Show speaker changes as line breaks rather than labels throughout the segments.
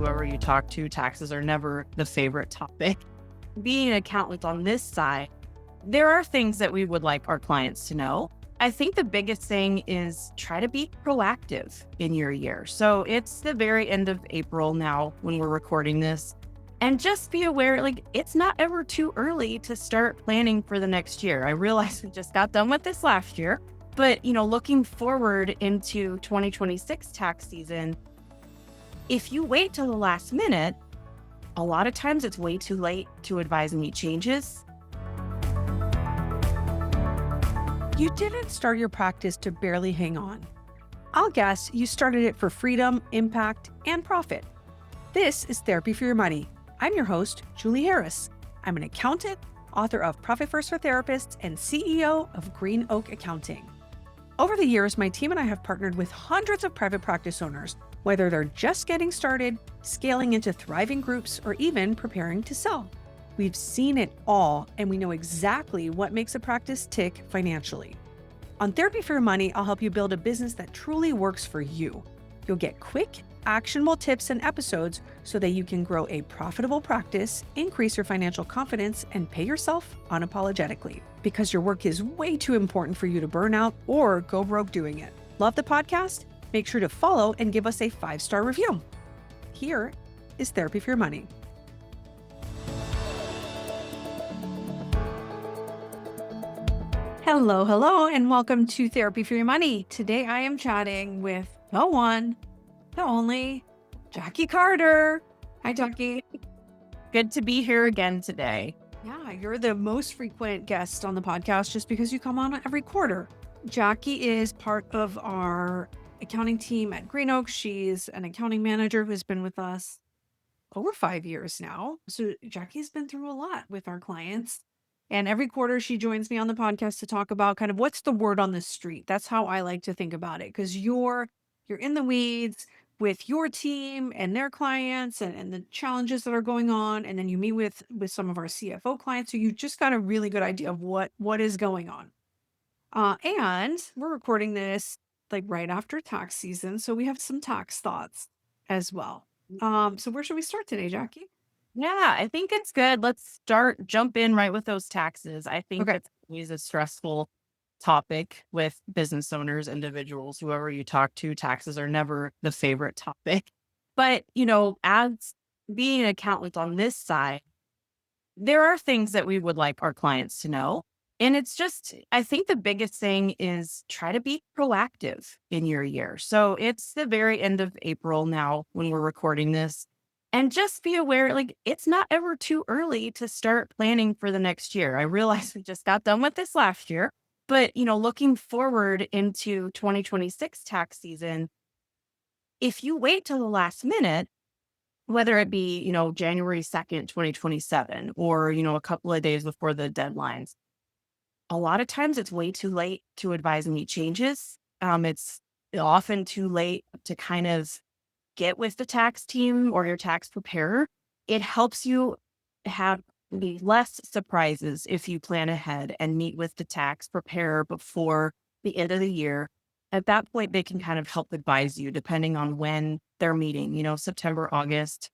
whoever you talk to, taxes are never the favorite topic. Being an accountant on this side, there are things that we would like our clients to know. I think the biggest thing is try to be proactive in your year. So it's the very end of April now when we're recording this. And just be aware, it's not ever too early to start planning for the next year. I realize we just got done with this last year, but looking forward into 2026 tax season, if you wait till the last minute, a lot of times it's way too late to advise and meet changes.
You didn't start your practice to barely hang on. I'll guess you started it for freedom, impact, and profit. This is Therapy for Your Money. I'm your host, Julie Harris. I'm an accountant, author of Profit First for Therapists, and CEO of Green Oak Accounting. Over the years, my team and I have partnered with hundreds of private practice owners, whether they're just getting started, scaling into thriving groups, or even preparing to sell. We've seen it all, and we know exactly what makes a practice tick financially. On Therapy for Your Money, I'll help you build a business that truly works for you. You'll get quick, actionable tips and episodes so that you can grow a profitable practice, increase your financial confidence, and pay yourself unapologetically. Because your work is way too important for you to burn out or go broke doing it. Love the podcast? Make sure to follow and give us a 5-star review. Here is Therapy for Your Money. Hello, and welcome to Therapy for Your Money. Today I am chatting with the one, the only, Jacquie Carter. Hi, Jacquie.
Good to be here again today.
Yeah, you're the most frequent guest on the podcast just because you come on every quarter. Jacquie is part of our accounting team at Green Oak. She's an accounting manager who's been with us over 5 years now. So Jacquie's been through a lot with our clients. And every quarter she joins me on the podcast to talk about kind of what's the word on the street. That's how I like to think about it, because you're in the weeds with your team and their clients and the challenges that are going on. And then you meet with some of our CFO clients. So you just got a really good idea of what is going on. And we're recording this like right after tax season. So we have some tax thoughts as well. So where should we start today, Jacquie?
Yeah, I think it's good. Let's jump in right with those taxes. I think it's always a stressful topic with business owners, individuals, whoever you talk to. Taxes are never the favorite topic. But, as being an accountant on this side, there are things that we would like our clients to know. And it's just, I think the biggest thing is try to be proactive in your year. So it's the very end of April now when we're recording this. And just be aware, it's not ever too early to start planning for the next year. I realize we just got done with this last year, but, looking forward into 2026 tax season, if you wait till the last minute, whether it be, January 2nd, 2027, or, a couple of days before the deadlines, a lot of times it's way too late to advise and meet changes. It's often too late to kind of get with the tax team or your tax preparer. It helps you have the less surprises if you plan ahead and meet with the tax preparer before the end of the year. At that point, they can kind of help advise you depending on when they're meeting, September, August,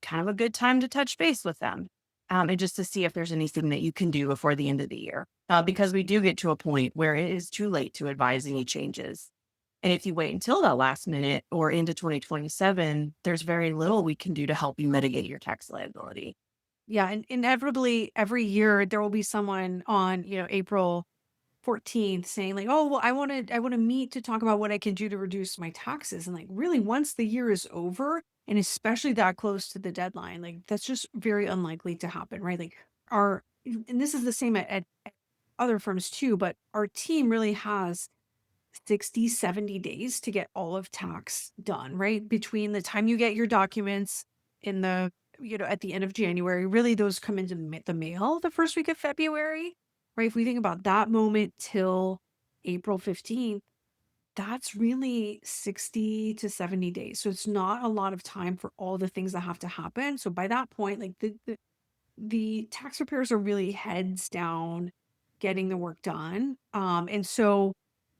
kind of a good time to touch base with them. And just to see if there's anything that you can do before the end of the year. Because we do get to a point where it is too late to advise any changes. And if you wait until that last minute or into 2027, there's very little we can do to help you mitigate your tax liability.
Yeah, and inevitably every year there will be someone on, April 14th saying like, "Oh, well, I want to meet to talk about what I can do to reduce my taxes." And like really once the year is over, and especially that close to the deadline, like that's just very unlikely to happen, right? Like and this is the same at other firms too, but our team really has 60, 70 days to get all of tax done, right? Between the time you get your documents in at the end of January, really those come into the mail the first week of February, right? If we think about that moment till April 15th, that's really 60 to 70 days. So it's not a lot of time for all the things that have to happen. So by that point, like the tax preparers are really heads down getting the work done. And so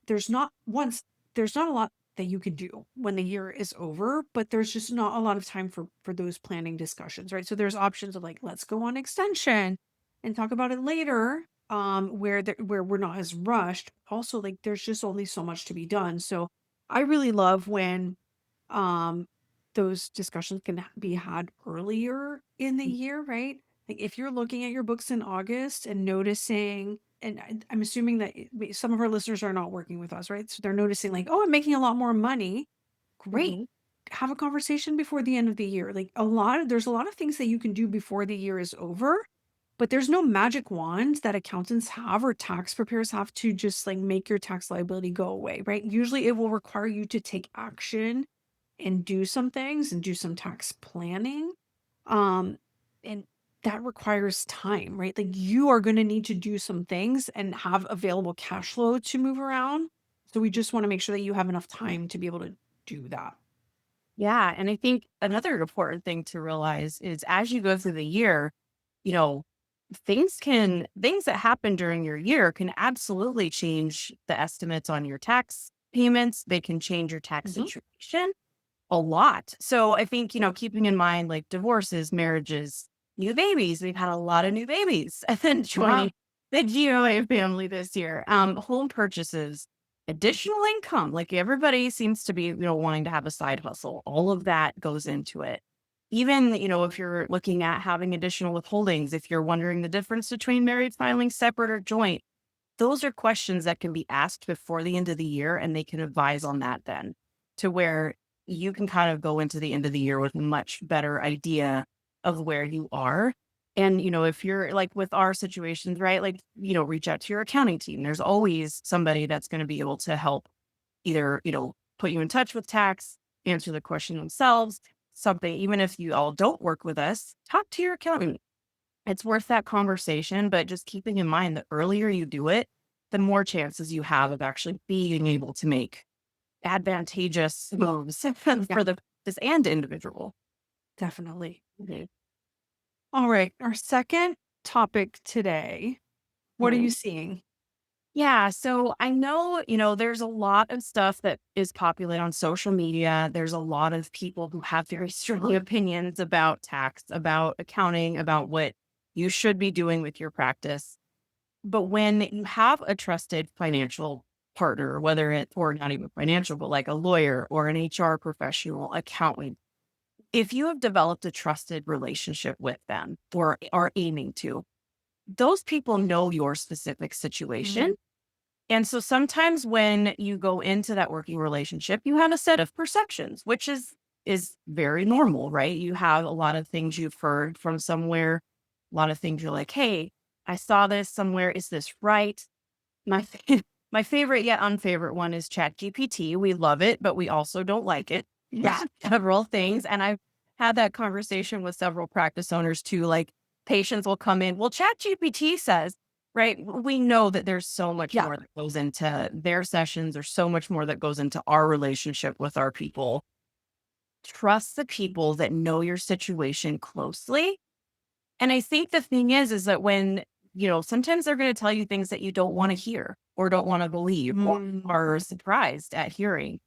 there's not a lot that you can do when the year is over, but there's just not a lot of time for those planning discussions, right? So there's options of like, let's go on extension and talk about it later, where we're not as rushed. Also, like there's just only so much to be done. So I really love when um those discussions can be had earlier in the year, right? Like if you're looking at your books in August and noticing, and I'm assuming that some of our listeners are not working with us, right? So they're noticing like, oh, I'm making a lot more money. Great.
Mhm.
Have a conversation before the end of the year. Like there's a lot of things that you can do before the year is over, but there's no magic wand that accountants have or tax preparers have to just like make your tax liability go away, right? Usually it will require you to take action and do some things and do some tax planning. Um, and that requires time, right? Like you are going to need to do some things and have available cash flow to move around. So we just want to make sure that you have enough time to be able to do that.
Yeah, and I think another important thing to realize is as you go through the year, you know, things that happen during your year can absolutely change the estimates on your tax payments. They can change your tax
Mhm.
situation a lot. So I think, keeping in mind like divorces, marriages, new babies, we've had a lot of new babies and then
Yeah.
joining the GOA family this year. Home purchases, additional income, like everybody seems to be, wanting to have a side hustle. All of that goes into it. Even, if you're looking at having additional withholdings, if you're wondering the difference between married filing separate or joint, those are questions that can be asked before the end of the year, and they can advise on that then to where you can kind of go into the end of the year with a much better idea of where you are. And, if you're like with our situations, right? Like, reach out to your accounting team. There's always somebody that's going to be able to help either, put you in touch with tax, answer the question themselves, something, even if you all don't work with us, talk to your accountant. It's worth that conversation, but just keeping in mind the earlier you do it, the more chances you have of actually being able to make advantageous moves
Yeah,
for the this and individual.
definitely.
Mhm.
All right. Our second topic today. What are you
Mhm.
seeing?
Yeah, so I know, there's a lot of stuff that is popular on social media. There's a lot of people who have very strong opinions about tax, about accounting, about what you should be doing with your practice. But when you have a trusted financial partner, whether it or not even financial, but like a lawyer or an HR professional, accountant, if you have developed a trusted relationship with them or are aiming to, those people know your specific situation.
Mhm.
And so sometimes when you go into that working relationship, you have a set of perceptions, which is very normal, right? You have a lot of things you've heard from somewhere, a lot of things you're like, "Hey, I saw this somewhere. Is this right?" My my favorite yet unfavorite one is ChatGPT. We love it, but we also don't like it. Yeah, several things, and I've had that conversation with several practice owners too. Like patients will come in, well, ChatGPT says, right? We know that there's so much
Yeah.
more that goes into their sessions. There's so much more that goes into our relationship with our people. Trust the people that know your situation closely, and I think the thing is that when, sometimes they're going to tell you things that you don't want to hear or don't want to believe or
Mm.
are surprised at hearing.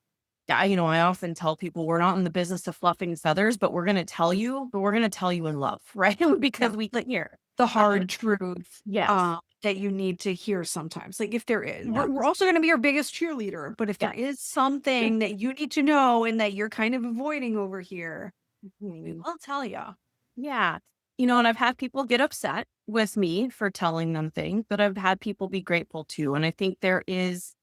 I often tell people we're not in the business of fluffing feathers, but we're going to tell you, but we're going to tell you in love, right?
Yeah.
Because we can hear.
The
Uh,
hard truth,
yes.
that you need to hear sometimes. Like if there is,
Yeah.
we're also going to be your biggest cheerleader, but if there is
Yes.
something that you need to know and that you're kind of avoiding over here, we
Mhm.
will tell you.
Yeah. And I've had people get upset with me for telling them things, but I've had people be grateful too. And I think there is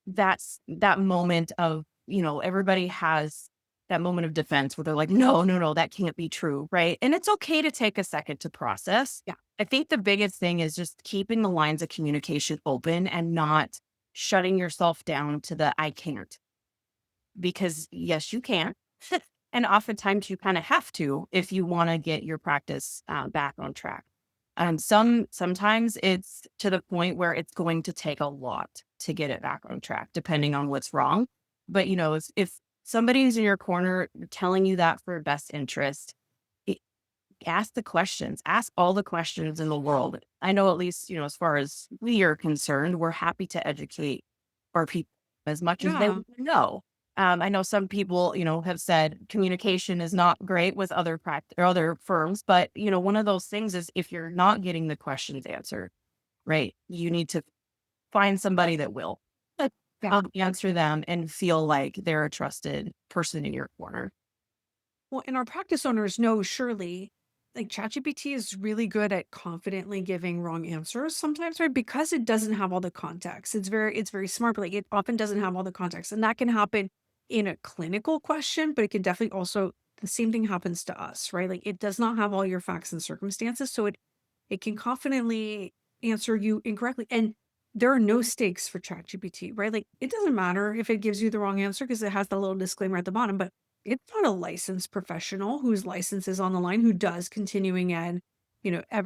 that moment of, everybody has that moment of defense where they're like, no, no, no, that can't be true. Right. And it's okay to take a second to process.
Yeah.
I think the biggest thing is just keeping the lines of communication open and not shutting yourself down to the I can't, because yes, you can. And oftentimes you kind of have to if you want to get your practice back on track. Sometimes it's to the point where it's going to take a lot to get it back on track, depending on what's wrong. But if somebody's in your corner telling you that for best interest, it, ask the questions. Ask all the questions in the world. I know at least as far as we are concerned, we're happy to educate our people as much as they
Yeah.
want to know. I know some people, have said communication is not great with other or other firms, but one of those things is if you're not getting the questions answered, right? You need to find somebody that will
Yeah.
answer them and feel like they're a trusted person in your corner.
Well, and our practice owners know surely, like ChatGPT is really good at confidently giving wrong answers sometimes, right? Because it doesn't have all the context. It's very smart, but like it often doesn't have all the context. And that can happen in a clinical question, but it can definitely also the same thing happens to us, right? Like it does not have all your facts and circumstances. So it can confidently answer you incorrectly. And there are no stakes for ChatGPT, right? Like it doesn't matter if it gives you the wrong answer because it has the little disclaimer at the bottom, but it's not a licensed professional whose license is on the line, who does continuing ed,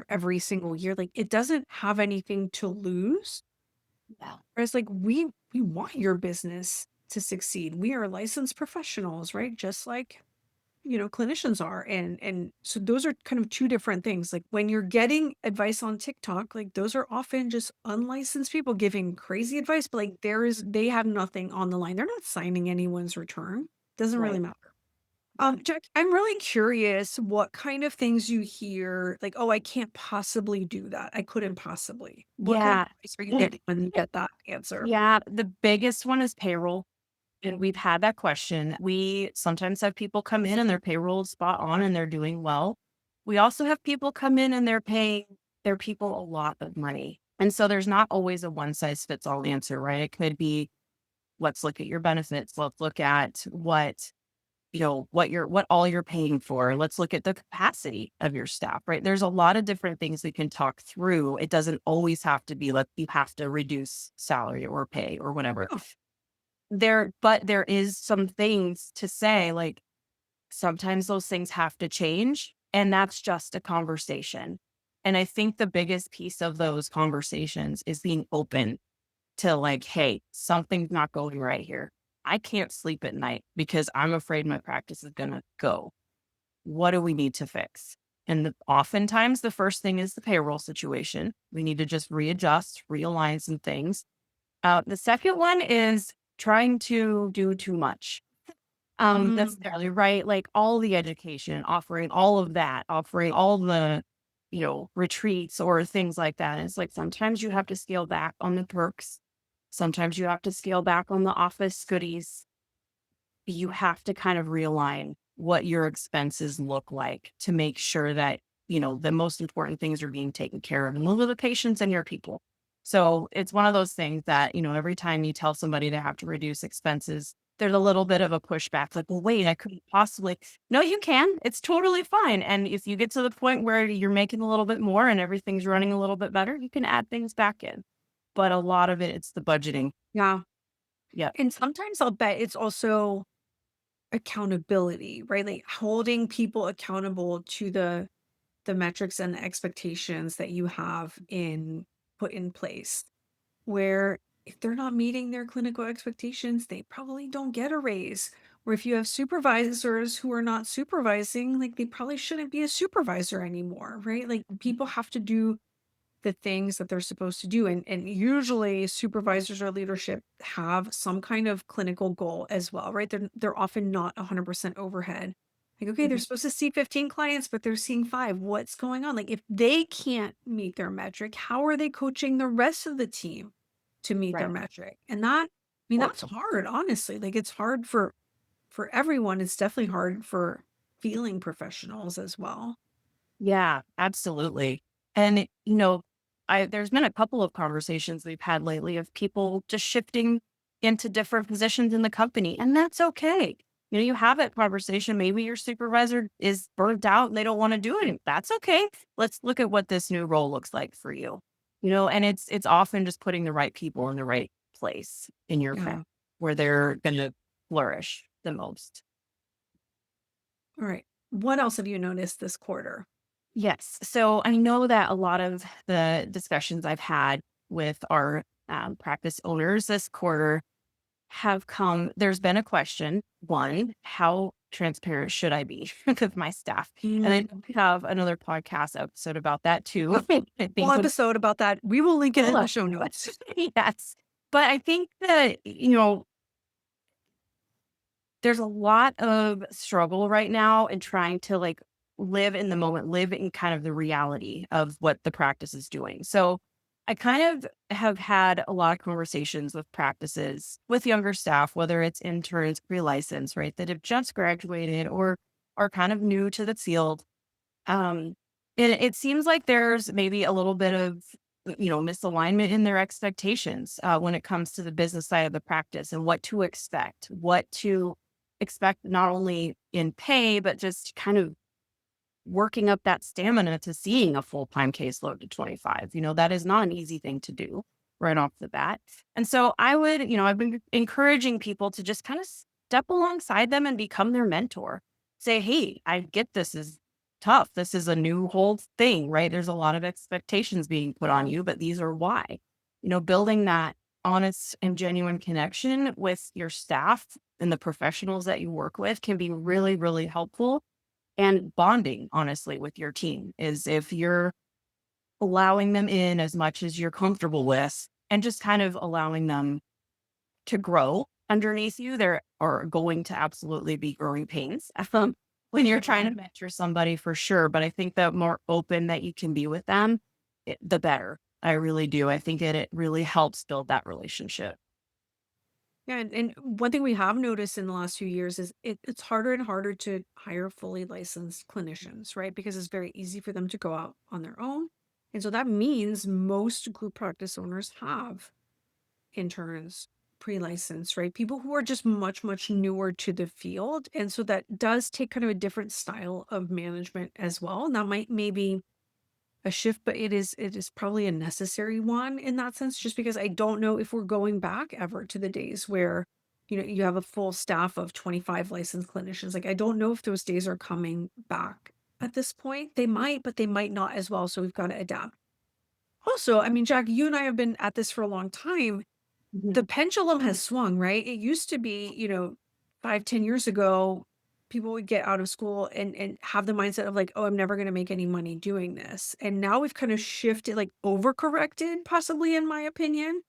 every single year. Like it doesn't have anything to lose.
Yeah.
Whereas like we want your business to succeed. We are licensed professionals, right? Just like clinicians are. And so those are kind of two different things. Like when you're getting advice on TikTok, like those are often just unlicensed people giving crazy advice, but like they have nothing on the line. They're not signing anyone's return. Doesn't really
Right.
matter. Jack, I'm really curious what kind of things you hear, like, oh, I can't possibly do that. I couldn't possibly. What kind of
Yeah.
advice are you getting when you get that answer?
Yeah. The biggest one is payroll. And we've had that question. We sometimes have people come in and their payroll is spot on and they're doing well. We also have people come in and they're paying their people a lot of money. And so there's not always a one size fits all answer, right? It could be, let's look at your benefits. Let's look at what all you're paying for. Let's look at the capacity of your staff, right? There's a lot of different things we can talk through. It doesn't always have to be like you have to reduce salary or pay or whatever.
Oh,
But there is some things to say, like, sometimes those things have to change, and that's just a conversation. And I think the biggest piece of those conversations is being open to like, "Hey, something's not going right here. I can't sleep at night because I'm afraid my practice is gonna go. What do we need to fix?" And oftentimes, the first thing is the payroll situation. We need to just readjust, realign some things. The second one is trying to do too much. That's
mm,
entirely right. Like all the education, offering all of that, offering all the, retreats or things like that. It's like sometimes you have to scale back on the perks. Sometimes you have to scale back on the office goodies. You have to kind of realign what your expenses look like to make sure that, the most important things are being taken care of and those are the patients and your people. So it's one of those things that, every time you tell somebody they have to reduce expenses, there's a little bit of a pushback. Like, well, wait, I couldn't possibly. No, you can. It's totally fine. And if you get to the point where you're making a little bit more and everything's running a little bit better, you can add things back in. But a lot of it, it's the budgeting.
yeah.
Yeah.
And sometimes I'll bet it's also accountability, right? Like holding people accountable to the metrics and the expectations that you have in put in place. Where if they're not meeting their clinical expectations, they probably don't get a raise. Or if you have supervisors who are not supervising, like they probably shouldn't be a supervisor anymore, right? Like people have to do the things that they're supposed to do. And usually supervisors or leadership have some kind of clinical goal as well, right? They're often not 100% overhead. Like, okay, they're
Mhm.
supposed to see 15 clients, but they're seeing 5. What's going on? Like, if they can't meet their metric, how are they coaching the rest of the team to meet their
Right.
metric? And that, I mean, that's hard, honestly. Like, it's hard for everyone. It's definitely hard for feeling professionals as well.
Yeah, absolutely. And, there's been a couple of conversations we've had lately of people just shifting into different positions in the company, and that's okay. You have that conversation. Maybe your supervisor is burnt out and they don't want to do it. That's okay. Let's look at what this new role looks like for you. And it's often just putting the right people in the right place in your family
Yeah.
where they're going to flourish the most.
All right. What else have you noticed this quarter?
Yes. So I know that a lot of the discussions I've had with our practice owners this quarter have come. There's been a question. One, how transparent should I be with my staff? And
Mm,
I have another podcast episode about that too. I
Whole
think when
episode about that. We will link it in the show notes.
yes, but I think that there's a lot of struggle right now in trying to like live in the moment, live in kind of the reality of what the practice is doing. So I kind of have had a lot of conversations with practices with younger staff, whether it's interns, pre-license, right, that have just graduated or are kind of new to the field. Um, and it seems like there's maybe a little bit of, misalignment in their expectations when it comes to the business side of the practice and what to expect not only in pay, but just kind of working up that stamina to seeing a full-time caseload to 25. That is not an easy thing to do right off the bat. And so I've been encouraging people to just kind of step alongside them and become their mentor. Say, hey, I get this is tough. This is a new whole thing, right? There's a lot of expectations being put on you, but these are why. Building that honest and genuine connection with your staff and the professionals that you work with can be really, really helpful, and bonding, honestly, with your team is if you're allowing them in as much as you're comfortable with and just kind of allowing them to grow underneath you. There are going to absolutely be growing pains when you're trying to mentor somebody for sure. But I think the more open that you can be with them, the better. I really do. I think it really helps build that relationship.
Yeah, and one thing we have noticed in the last few years is it's harder and harder to hire fully licensed clinicians, right? Because it's very easy for them to go out on their own. And so that means most group practice owners have interns, pre-licensed, right? People who are just much, much newer to the field. And so that does take kind of a different style of management as well. And that might maybe a shift, but it is probably a necessary one in that sense, just because I don't know if we're going back ever to the days where, you have a full staff of 25 licensed clinicians. Like, I don't know if those days are coming back at this point. They might, but they might not as well. So we've got to adapt. Also, I mean, Jack, you and I have been at this for a long time. The
Mhm.
pendulum has swung, right? It used to be, 5, 10 years ago, people would get out of school and have the mindset of like, oh, I'm never gonna make any money doing this. And now we've kind of shifted, like overcorrected, possibly in my opinion,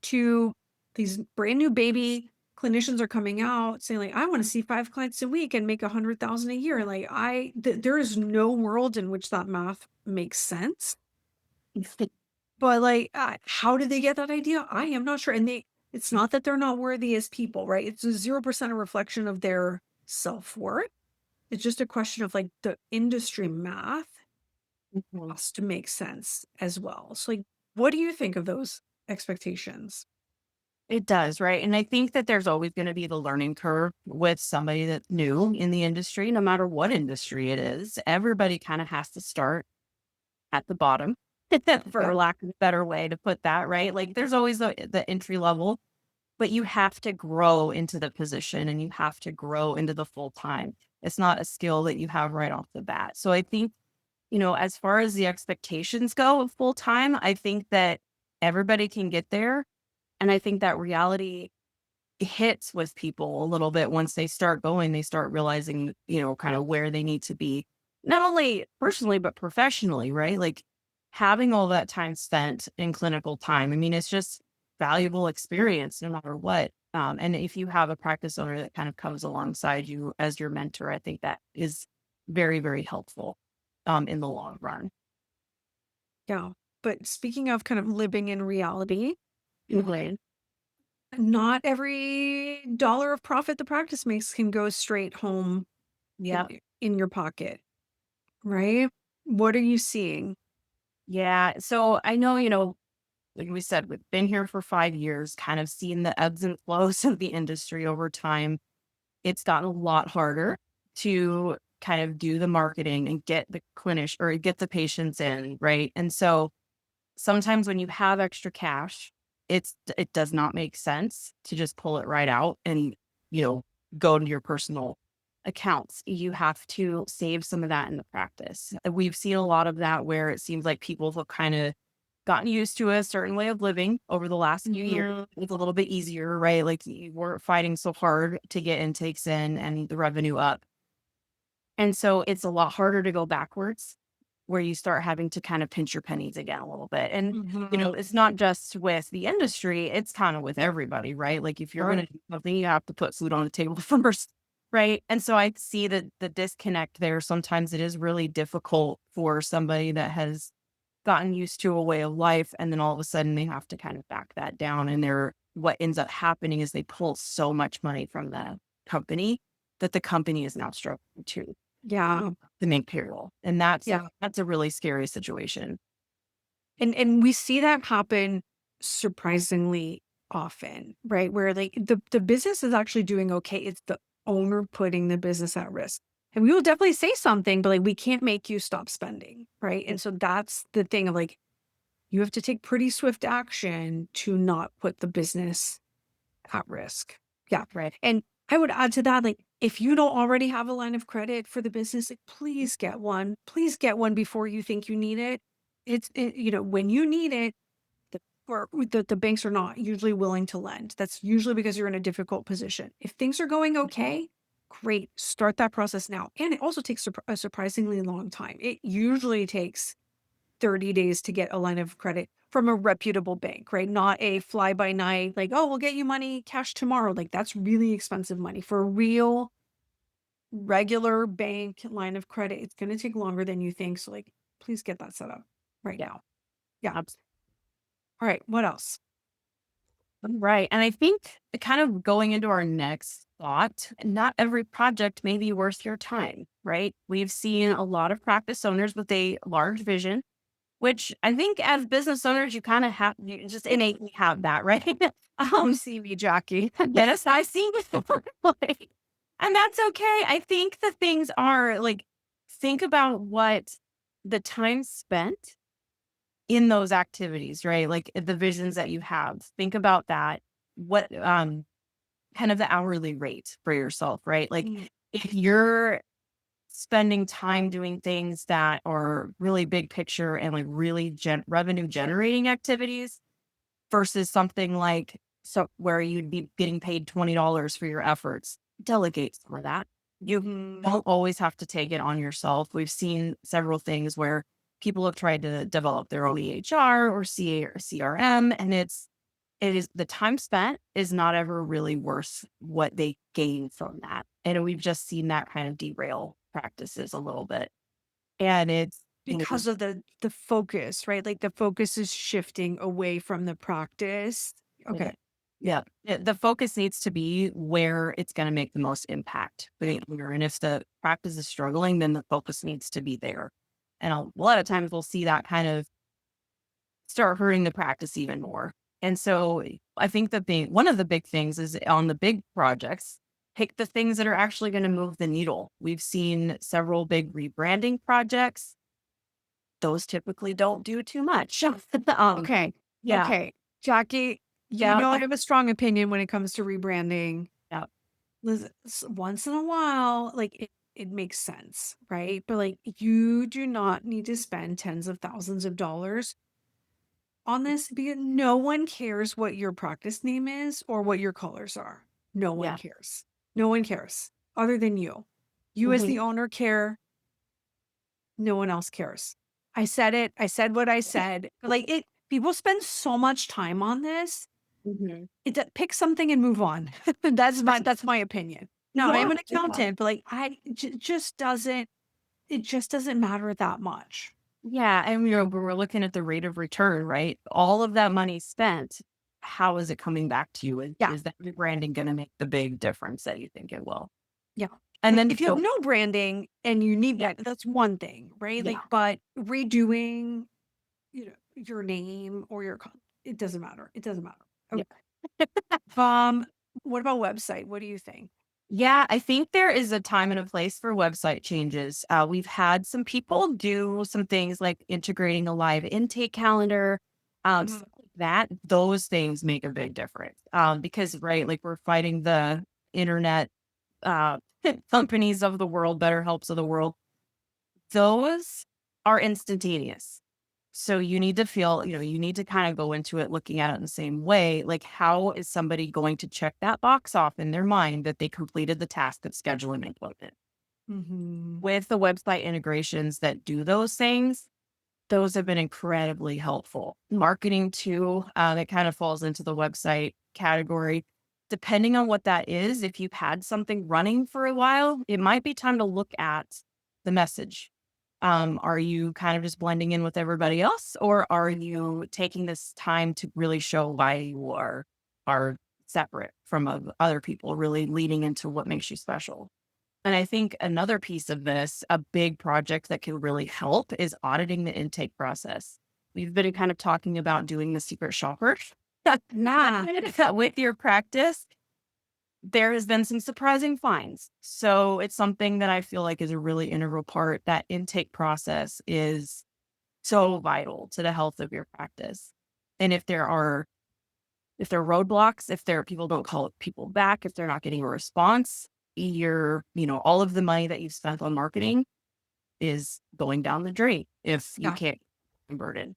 to these brand new baby clinicians are coming out saying, like, I want to see 5 clients a week and make 100,000 a year. Like, there is no world in which that math makes sense. But, like, how did they get that idea? I am not sure, and it's not that they're not worthy as people, right? It's a 0% a reflection of their self-worth. It's just a question of, like, the industry math
Mhm.
has to make sense as well. So, like, what do you think of those expectations?
It does, right? And I think that there's always going to be the learning curve with somebody that's new in the industry, no matter what industry it is. Everybody kind of has to start at the bottom,
Yeah.
for lack of a better way to put that, right? Like there's always the entry level, but you have to grow into the position and you have to grow into the full time. It's not a skill that you have right off the bat. So I think, as far as the expectations go of full time, I think that everybody can get there. And I think that reality hits with people a little bit once they start going, they start realizing, kind of where they need to be, not only personally, but professionally, right? Like having all that time spent in clinical time. I mean, it's just valuable experience no matter what. And if you have a practice owner that kind of comes alongside you as your mentor, I think that is very, very helpful in the long run.
Yeah. But speaking of kind of living in reality,
Mhm.
not every dollar of profit the practice makes can go straight home
Yeah.
in your pocket, right? What are you seeing?
Yeah. So I know, like we said, we've been here for 5 years, kind of seen the ebbs and flows of the industry over time. It's gotten a lot harder to kind of do the marketing and get the clinician or get the patients in, right? And so sometimes when you have extra cash, it does not make sense to just pull it right out and, you know, go into your personal accounts. You have to save some of that in the practice. We've seen a lot of that where it seems like people have kind of gotten used to a certain way of living over the last few years. It's a little bit easier, right? Like you weren't fighting so hard to get intakes in and the revenue up. And so it's a lot harder to go backwards where you start having to kind of pinch your pennies again a little bit. And, it's not just with the industry, it's kind of with everybody, right? Like if you're going
Sure.
to do something, you have to put food on the table first. Right. And so I see that the disconnect there. Sometimes it is really difficult for somebody that has gotten used to a way of life. And then all of a sudden they have to kind of back that down. And what ends up happening is they pull so much money from the company that the company is now struggling
Yeah.
to make payroll. And
Yeah.
that's a really scary situation.
And we see that happen surprisingly often, right? Where like the business is actually doing okay. It's the owner putting the business at risk. And we will definitely say something, but like we can't make you stop spending, right? And so that's the thing of like you have to take pretty swift action to not put the business at risk. Yeah.
Right.
And I would add to that, like, if you don't already have a line of credit for the business, like, please get one. Please get one before you think you need it. When you need it, the banks are not usually willing to lend. That's usually because you're in a difficult position. If things are going okay, great. Start that process now. And it also takes a surprisingly long time. It usually takes 30 days to get a line of credit from a reputable bank, right? Not a fly by night, like, oh, we'll get you money cash tomorrow. Like, that's really expensive money. For a real, regular bank line of credit, it's going to take longer than you think. So, like, please get that set up right
Yeah.
now. Yeah.
Abs-
All right. What else?
Right. And I think kind of going into our next thought, not every project may be worth your time, right? We've seen a lot of practice owners with a large vision, which I think as business owners, you just innately have that, right?
You
um,
see me, Jackie.
yes, I see before. And that's okay. I think the things are like, think about what the time spent in those activities, right? Like the visions that you have. Think about that. What kind of the hourly rate for yourself, right? Like
Mm,
if you're spending time doing things that are really big picture and like really revenue generating activities versus something like where you'd be getting paid $20 for your efforts, delegate some of that. You
mhm.
don't always have to take it on yourself. We've seen several things where people have tried to develop their own EHR or CA or CRM, and it is the time spent is not ever really worth what they gain from that. And we've just seen that kind of derail practices a little bit. And
Because of the focus, right? Like the focus is shifting away from the practice. Okay.
it- yeah, the focus needs to be where it's going to make the most impact. And if the practice is struggling, then the focus needs to be there. And a lot of times we'll see that kind of start hurting the practice even more. And so I think one of the big things is on the big projects, pick the things that are actually going to move the needle. We've seen several big rebranding projects. Those typically don't do too much.
Okay.
Yeah,
Okay. Jackie, you
yeah,
know I have a strong opinion when it comes to rebranding.
yeah,
Listen, once in a while, like it makes sense, right? But like you do not need to spend tens of thousands of dollars on this because no one cares what your practice name is or what your colors are. No one
yeah.
cares. No one cares other than you. You as
Mhm,
the owner care, no one else cares. I said it. I said what I said. Like people spend so much time on this.
mhm.
Pick something and move on. That's my opinion. Now, I
Yeah,
am an
yeah.
accountant, but, like, it just doesn't matter that much.
Yeah, and we're looking at the rate of return, right? All of that money spent, how is it coming back to you?
Yeah,
Is that rebranding going to make the big difference that you think it will?
yeah.
And
Like,
then
if you have no branding and you need that, that's one thing, right? Like,
yeah,
but redoing, your name or it doesn't matter. It doesn't matter.
yeah.
Okay. Um, what about website? What do you think?
Yeah, I think there is a time and a place for website changes. We've had some people do some things like integrating a live intake calendar,
Mhm.
stuff like that. Those things make a big difference because, right, like we're fighting the internet uh, companies of the world, better helps of the world. Those are instantaneous. So you need to feel, you need to kind of go into it looking at it in the same way. Like, how is somebody going to check that box off in their mind that they completed the task of scheduling and uploaded?
Mhm.
With the website integrations that do those things, those have been incredibly helpful. Marketing too, that kind of falls into the website category. depending on what that is, if you've had something running for a while, it might be time to look at the message. Are you kind of just blending in with everybody else, or are you taking this time to really show why you are separate from other people, really leading into what makes you special? And I think another piece of this, a big project that can really help, is auditing the intake process. We've been kind of talking about doing the secret shopper
Nah.
with your practice. There has been some surprising finds. So it's something that I feel like is a really integral part. That intake process is so vital to the health of your practice. And if there are roadblocks, if there people don't call people back, if they're not getting a response, all of the money that you've spent on marketing is going down the drain if you
Yeah.
can't convert it.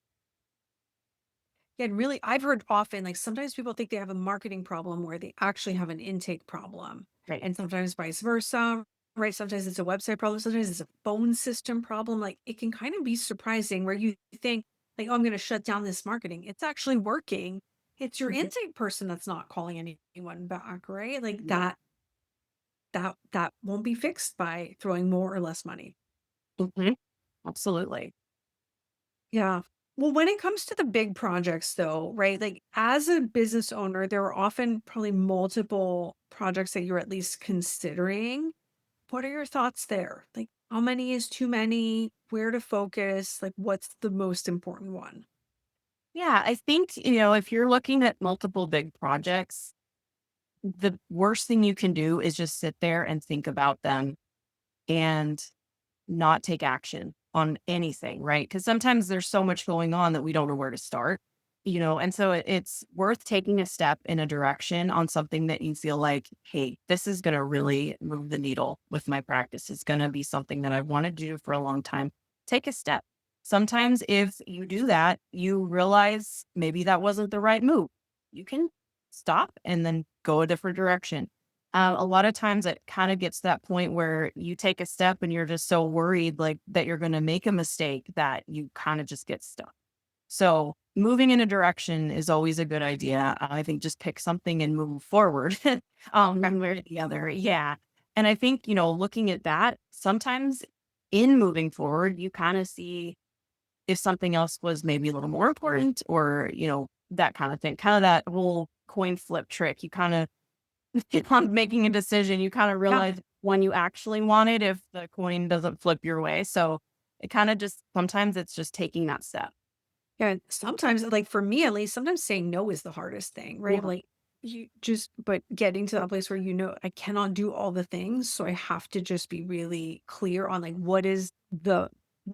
Yeah, and really, I've heard often, like sometimes people think they have a marketing problem where they actually have an intake problem.
Right.
And sometimes vice versa, right? Sometimes it's a website problem, sometimes it's a phone system problem. Like it can kind of be surprising where you think, like, oh, I'm going to shut down this marketing. It's actually working. It's your
Mhm.
intake person that's not calling anyone back, right? Like
Yeah.
that won't be fixed by throwing more or less money.
Mhm. Absolutely.
Yeah. Well, when it comes to the big projects, though, right? Like as a business owner, there are often probably multiple projects that you're at least considering. What are your thoughts there? Like, how many is too many? Where to focus? Like, what's the most important one?
Yeah, I think, if you're looking at multiple big projects, the worst thing you can do is just sit there and think about them and not take action on anything, right? Because sometimes there's so much going on that we don't know where to start, and so it's worth taking a step in a direction on something that you feel like, hey, this is going to really move the needle with my practice. It's going to be something that I've wanted to do for a long time. Take a step. Sometimes if you do that, you realize maybe that wasn't the right move. You can stop and then go a different direction. A lot of times it kind of gets to that point where you take a step and you're just so worried like that you're going to make a mistake that you kind of just get stuck. So moving in a direction is always a good idea. I think just pick something and move forward, one way or the other. Yeah. And I think, looking at that, sometimes in moving forward, you kind of see if something else was maybe a little more important or, that kind of thing, kind of that whole coin flip trick. You kind of on making a decision, you kind of
Yeah.
realize when you actually want it if the coin doesn't flip your way. So it kind of just sometimes it's just taking that step.
Yeah. And sometimes, like for me at least, sometimes saying no is the hardest thing, right?
Yeah.
Like but getting to that place where I cannot do all the things. So I have to just be really clear on like what is the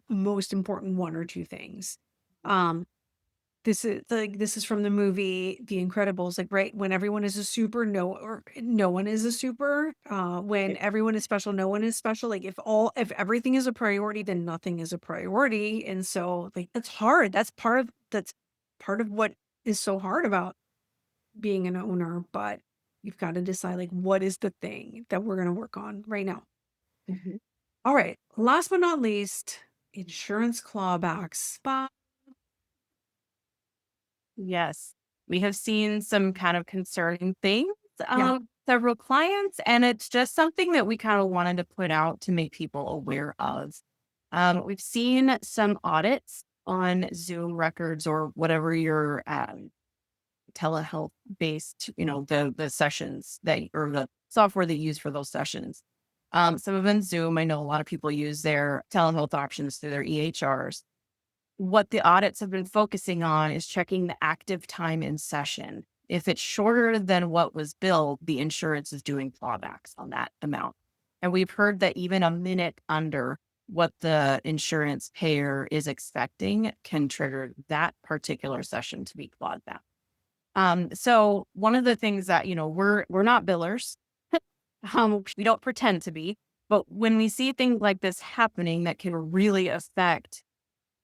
most important one or two things. Um, this is from the movie The Incredibles, like, right, when everyone is a super, no one is a super, when everyone is special, no one is special, like, if everything is a priority, then nothing is a priority, and so, like, that's hard, that's part of what is so hard about being an owner, but you've gotta decide, like, what is the thing that we're gonna work on right now?
Mhm.
Alright, last but not least, insurance clawbacks.
Yes. We have seen some kind of concerning things,
Yeah,
several clients, and it's just something that we kind of wanted to put out to make people aware of. We've seen some audits on Zoom records or whatever your telehealth based, the sessions or the software that you use for those sessions. Some of them Zoom. I know a lot of people use their telehealth options through their EHRs. What the audits have been focusing on is checking the active time in session. If it's shorter than what was billed, the insurance is doing clawbacks on that amount. And we've heard that even a minute under what the insurance payer is expecting can trigger that particular session to be clawed back. So one of the things that, we're not billers. We don't pretend to be, but when we see things like this happening that can really affect,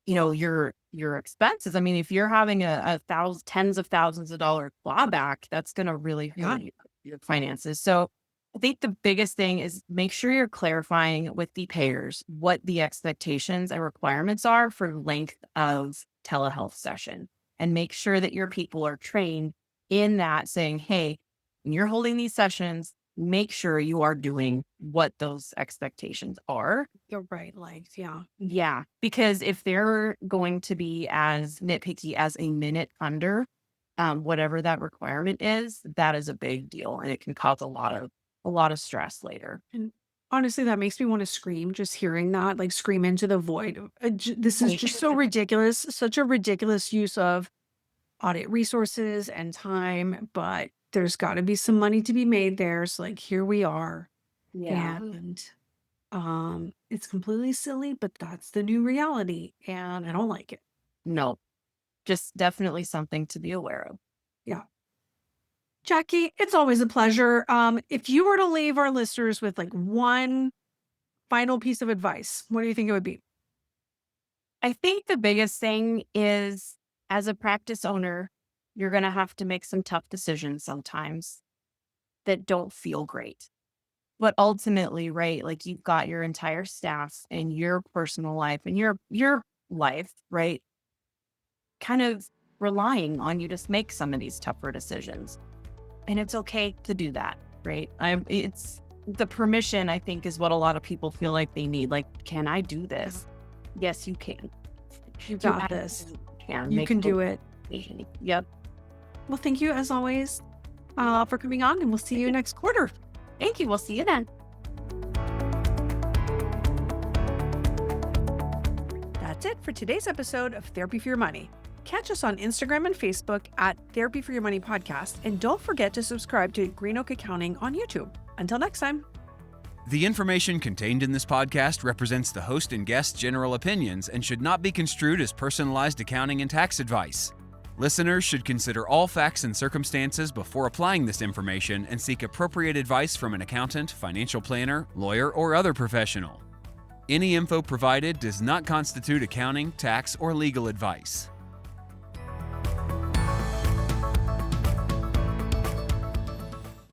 your expenses. I mean, if you're having a thousand tens of thousands of dollar clawback, that's gonna really
yeah,
hurt your finances. So I think the biggest thing is make sure you're clarifying with the payers what the expectations and requirements are for length of telehealth session and make sure that your people are trained in that saying, hey, when you're holding these sessions, make sure you are doing what those expectations are.
You're right. Like, yeah.
Yeah. Because if they're going to be as nitpicky as a minute under whatever that requirement is, that is a big deal. And it can cause a lot of stress later.
And honestly, that makes me want to scream just hearing that, like scream into the void. This is just so ridiculous. Such a ridiculous use of audit resources and time, but there's got to be some money to be made there. So, like, here we are.
Yeah.
And it's completely silly, but that's the new reality. And I don't like it.
No, just definitely something to be aware of.
Yeah. Jackie, it's always a pleasure. If you were to leave our listeners with like one final piece of advice, what do you think it would be?
I think the biggest thing is as a practice owner, you're going to have to make some tough decisions sometimes that don't feel great. But ultimately, right, like you've got your entire staff and your personal life and your life, right, kind of relying on you to make some of these tougher decisions. And it's okay to do that, right? It's the permission, I think, is what a lot of people feel like they need. Like, can I do this? Yes, you can.
You got this.
Can
You
make
can
those
do it.
decisions. Yep.
Well, thank you as always for coming on, and we'll see you next quarter.
Thank you. We'll see you then.
That's it for today's episode of Therapy for Your Money. Catch us on Instagram and Facebook at Therapy for Your Money Podcast, and don't forget to subscribe to Green Oak Accounting on YouTube. Until next time.
The information contained in this podcast represents the host and guest's general opinions and should not be construed as personalized accounting and tax advice. Listeners should consider all facts and circumstances before applying this information and seek appropriate advice from an accountant, financial planner, lawyer, or other professional. Any info provided does not constitute accounting, tax, or legal advice.